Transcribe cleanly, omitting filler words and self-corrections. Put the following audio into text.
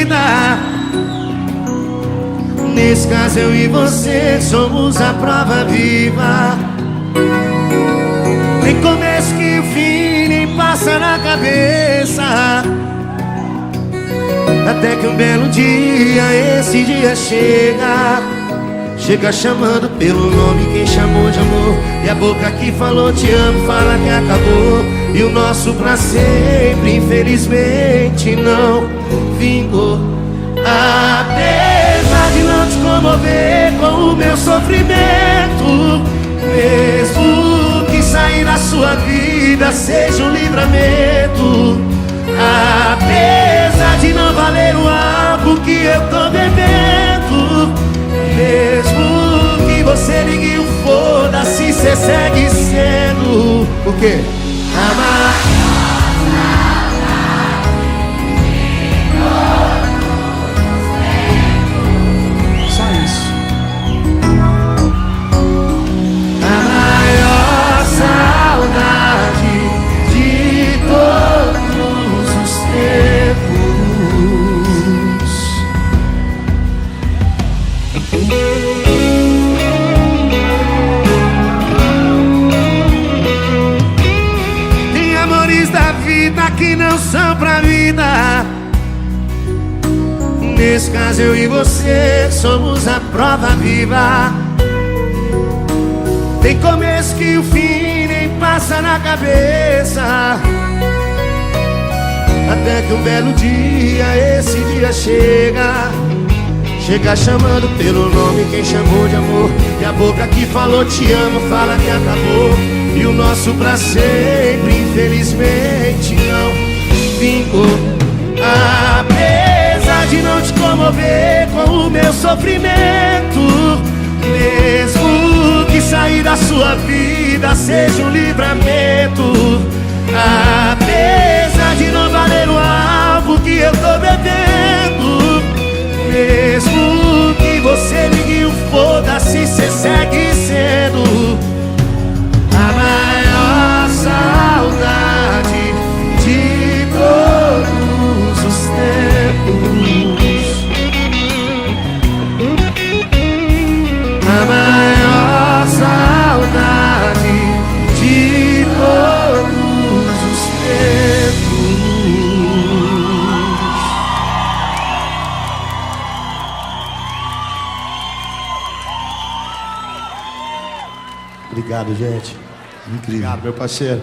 vida. Nesse caso eu e você somos a prova viva. Nem começo que o fim nem passa na cabeça, até que um belo dia, esse dia chega. Chega chamando pelo nome quem chamou de amor, e a boca que falou te amo fala que acabou. E o nosso pra sempre infelizmente não vingou. Apesar de não te comover com o meu sofrimento, mesmo que sair da sua vida seja um livramento, apesar de não valer o álcool que eu tô bebendo, mesmo que você ligue o foda-se, cê segue sendo o quê? Amar. Só isso. A maior saudade de todos os tempos. Tem amores da vida que não são pra vida. Nesse caso eu e você somos a prova viva. Tem começo que o fim nem passa na cabeça, até que um belo dia, esse dia chega. Chega chamando pelo nome quem chamou de amor, e a boca que falou te amo fala que acabou. E o nosso pra sempre infelizmente não vingou. Apesar de não te comover com o meu sofrimento, mesmo que sair da sua vida seja um livramento, apesar de não valer o álcool que eu tô bebendo, mesmo que você ligue o foda-se, cê segue sendo a maior saudade de todos os tempos. A maior saudade de todos os tempos. Obrigado, gente. Incrível. Obrigado, meu parceiro.